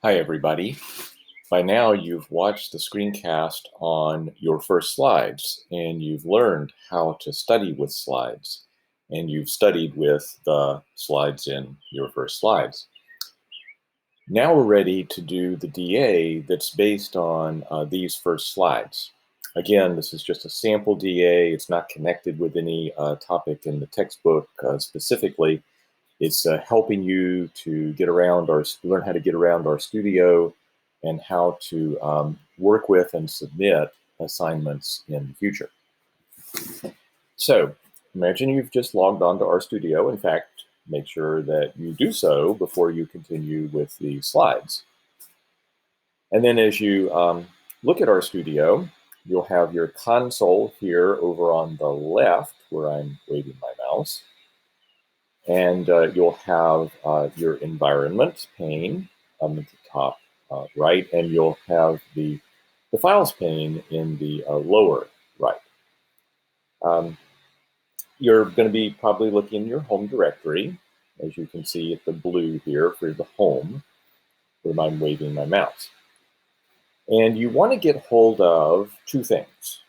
Hi, everybody. By now, you've watched the screencast on your first slides, and you've learned how to study with slides, and you've studied with the slides in your first slides. Now we're ready to do the DA that's based on these first slides. Again, this is just a sample DA. It's not connected with any topic in the textbook specifically. It's helping you to get around learn how to get around RStudio and how to work with and submit assignments in the future. So imagine you've just logged on to RStudio. In fact, make sure that you do so before you continue with the slides. And then as you look at RStudio, you'll have your console here over on the left where I'm waving my mouse. And you'll have your environment pane on the top right, and you'll have the files pane in the lower right. You're going to be probably looking in your home directory, as you can see at the blue here for the home, where I'm waving my mouse. And you want to get hold of two things.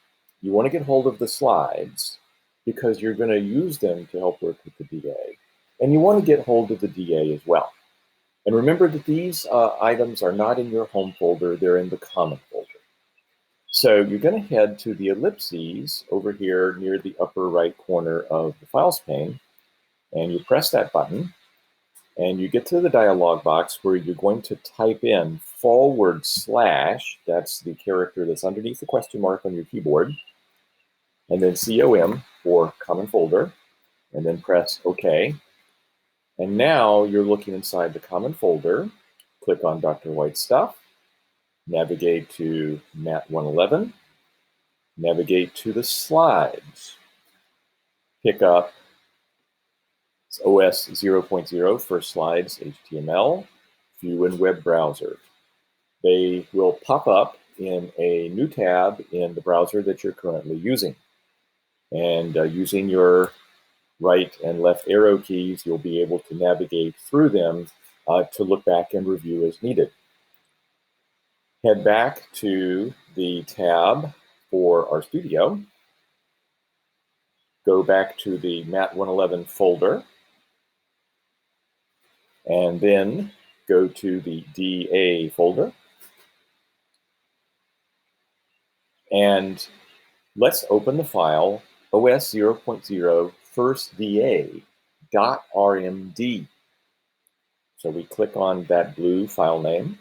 You want to get hold of the slides because you're going to use them to help work with the DA. And you want to get hold of the DA as well. And remember that these items are not in your home folder, they're in the common folder. So you're going to head to the ellipses over here near the upper right corner of the files pane, and you press that button, and you get to the dialog box where you're going to type in /, that's the character that's underneath the question mark on your keyboard, and then COM for common folder, and then press OK. And now you're looking inside the common folder, click on Dr. White's stuff, navigate to Mat 111, navigate to the slides, pick up OS 0.0 First Slides HTML, View in Web Browser. They will pop up in a new tab in the browser that you're currently using. And using your right and left arrow keys, you'll be able to navigate through them to look back and review as needed. Head back to the tab for RStudio. Go back to the Mat 111 folder. And then go to the DA folder. And let's open the file OS 0.0 firstda.rmd. So we click on that blue file name.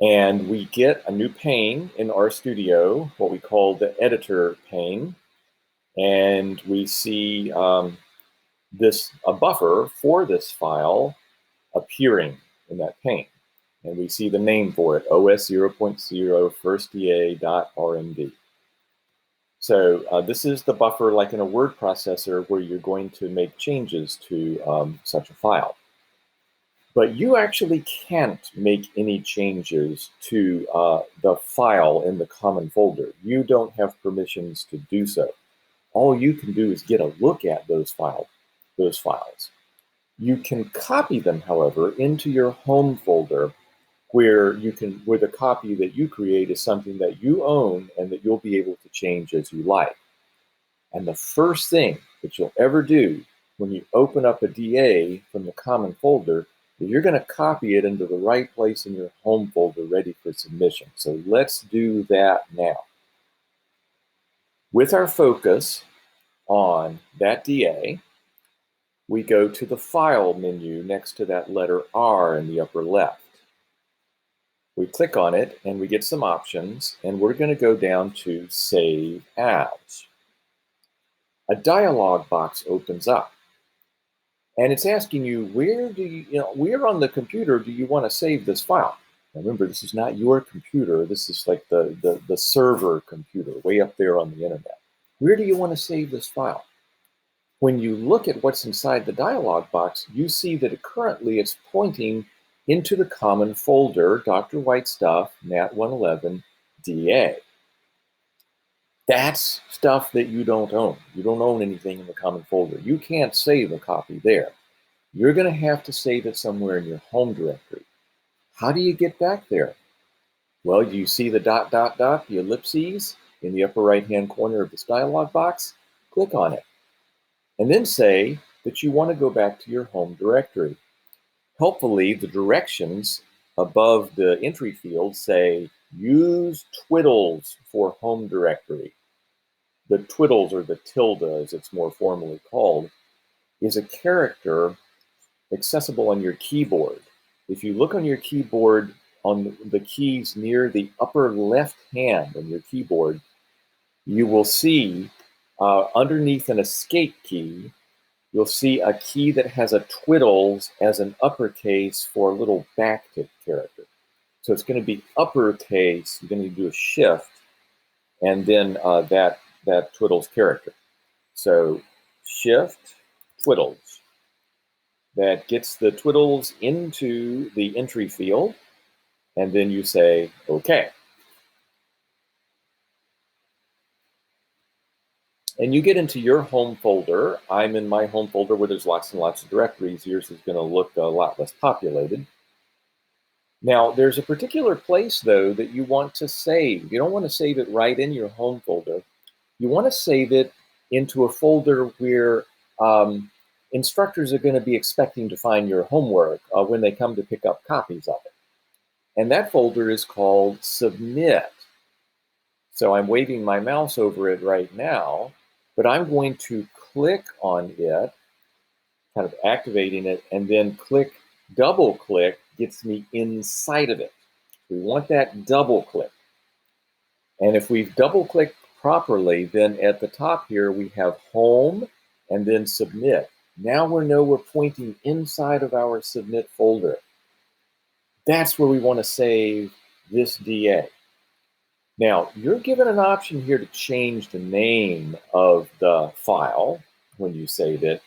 And we get a new pane in RStudio, what we call the editor pane. And we see a buffer for this file appearing in that pane. And we see the name for it, OS 0.0 firstda.rmd. So this is the buffer like in a word processor where you're going to make changes to such a file. But you actually can't make any changes to the file in the common folder. You don't have permissions to do so. All you can do is get a look at those files. You can copy them, however, into your home folder where the copy that you create is something that you own and that you'll be able to change as you like. And the first thing that you'll ever do when you open up a DA from the common folder is you're going to copy it into the right place in your home folder ready for submission. So let's do that now. With our focus on that DA, we go to the File menu next to that letter R in the upper left. We click on it and we get some options, and we're going to go down to Save As. A dialog box opens up, and it's asking you, where on the computer do you want to save this file? Now remember, this is not your computer. This is like the server computer way up there on the internet. Where do you want to save this file? When you look at what's inside the dialog box, you see that currently it's pointing into the common folder, Dr. White Stuff, Mat 111, DA. That's stuff that you don't own. You don't own anything in the common folder. You can't save a copy there. you're going to have to save it somewhere in your home directory. How do you get back there? Well, you see the ... the ellipses in the upper right-hand corner of this dialog box? Click on it. And then say that you want to go back to your home directory. Helpfully, the directions above the entry field say, use twiddles for home directory. The twiddles, or the tilde as it's more formally called, is a character accessible on your keyboard. If you look on your keyboard on the keys near the upper left hand on your keyboard, you will see underneath an escape key, you'll see a key that has a twiddles as an uppercase for a little backtick character. So it's going to be uppercase, you're going to do a shift, and then that twiddles character. So shift, twiddles. That gets the twiddles into the entry field, and then you say, okay. And you get into your home folder. I'm in my home folder where there's lots and lots of directories. Yours is going to look a lot less populated. Now, there's a particular place, though, that you want to save. You don't want to save it right in your home folder. You want to save it into a folder where instructors are going to be expecting to find your homework when they come to pick up copies of it. And that folder is called Submit. So I'm waving my mouse over it right now, but I'm going to click on it, kind of activating it, and then double click gets me inside of it. We want that double click. And if we've double clicked properly, then at the top here we have home and then submit. Now we know we're pointing inside of our submit folder. That's where we want to save this DA. Now, you're given an option here to change the name of the file when you save it,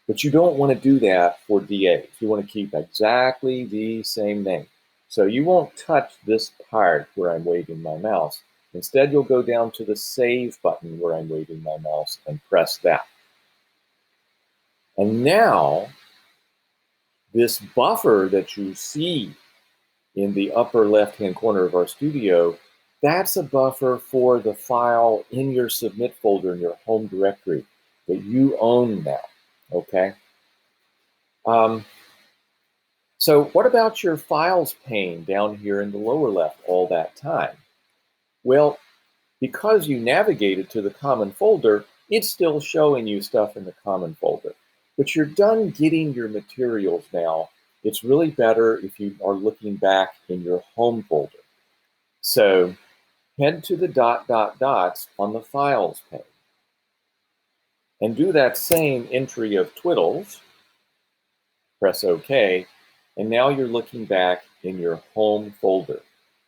but you don't want to do that for DAs. You want to keep exactly the same name. So you won't touch this part where I'm waving my mouse. Instead, you'll go down to the Save button where I'm waving my mouse and press that. And now, this buffer that you see in the upper left-hand corner of RStudio, that's a buffer for the file in your submit folder in your home directory that you own now, okay? So what about your files pane down here in the lower left all that time? Well, because you navigated to the common folder, it's still showing you stuff in the common folder. But you're done getting your materials now. It's really better if you are looking back in your home folder. So head to the ... on the files pane and do that same entry of twiddles. Press OK, and now you're looking back in your home folder.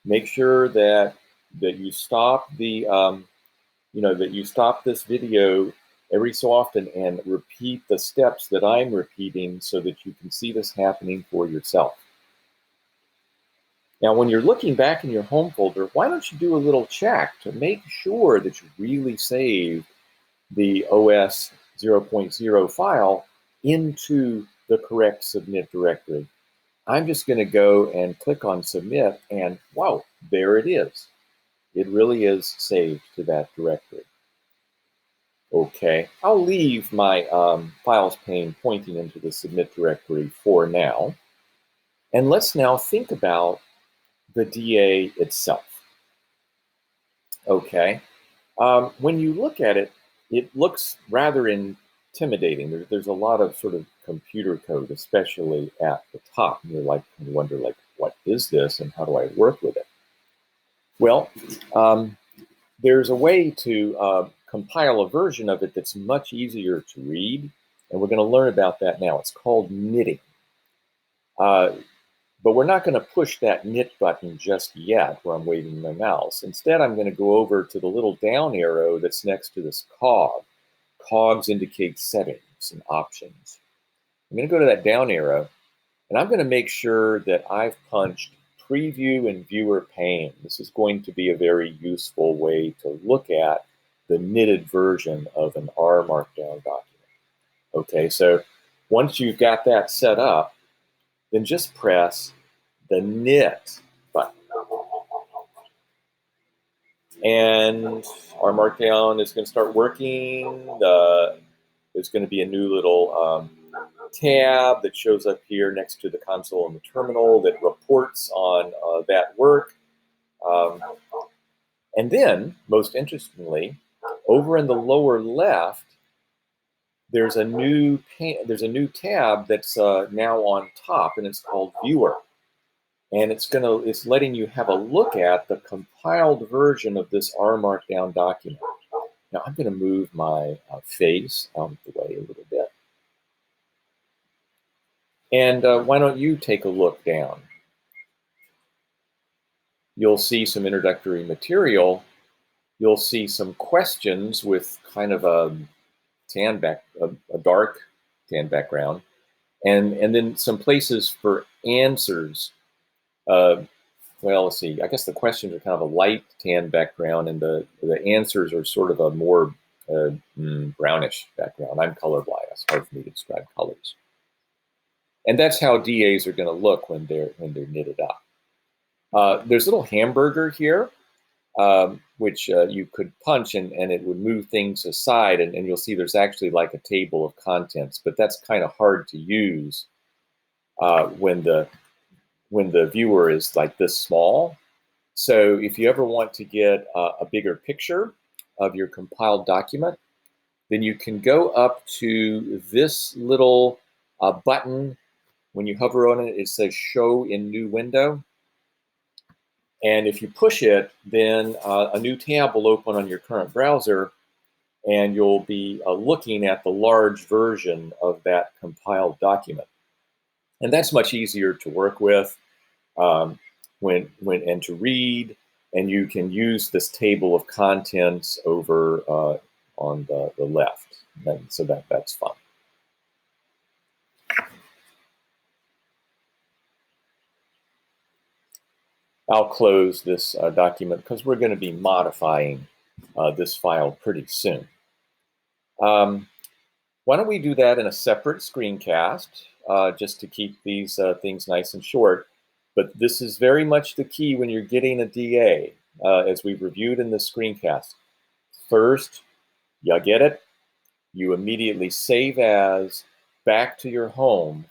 Make sure that you stop the that you stop this video every so often and repeat the steps that I'm repeating so that you can see this happening for yourself. Now, when you're looking back in your home folder, why don't you do a little check to make sure that you really saved the OS 0.0 file into the correct submit directory. I'm just going to go and click on submit, and wow, there it is. It really is saved to that directory. Okay, I'll leave my files pane pointing into the submit directory for now. And let's now think about the DA itself. Okay, when you look at it, it looks rather intimidating. There's a lot of sort of computer code, especially at the top. And you wonder, what is this and how do I work with it? Well, there's a way to compile a version of it that's much easier to read, and we're going to learn about that now. It's called knitting. But we're not going to push that knit button just yet where I'm waving my mouse. Instead, I'm going to go over to the little down arrow that's next to this cog. Cogs indicate settings and options. I'm going to go to that down arrow, and I'm going to make sure that I've punched preview and viewer pane. This is going to be a very useful way to look at the knitted version of an R Markdown document. Okay, so Once you've got that set up, then just press the knit button. And our Markdown is going to start working. There's going to be a new little tab that shows up here next to the console and the terminal that reports on that work. And then, most interestingly, over in the lower left, there's a new tab that's now on top, and it's called Viewer. And it's letting you have a look at the compiled version of this R Markdown document. Now I'm going to move my face out of the way a little bit. And why don't you take a look down? You'll see some introductory material. You'll see some questions with kind of a dark tan background, and then some places for answers. Well, let's see. I guess the questions are kind of a light tan background, and the answers are sort of a more brownish background. I'm colorblind. It's hard for me to describe colors. And that's how DAs are going to look when they're knitted up. There's a little hamburger here, which you could punch and it would move things aside, and you'll see there's actually like a table of contents, but that's kind of hard to use when the viewer is like this small. So if you ever want to get a bigger picture of your compiled document, then you can go up to this little button. When you hover on it, it says Show in New Window. And if you push it, then a new tab will open on your current browser, and you'll be looking at the large version of that compiled document. And that's much easier to work with and to read, and you can use this table of contents over on the left. And so that's fun. I'll close this document because we're going to be modifying this file pretty soon. Why don't we do that in a separate screencast just to keep these things nice and short. But this is very much the key when you're getting a DA, as we've reviewed in this screencast. First, you get it, you immediately save as back to your home,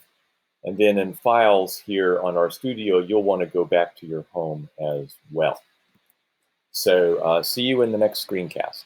and then in files here on RStudio, you'll want to go back to your home as well. So see you in the next screencast.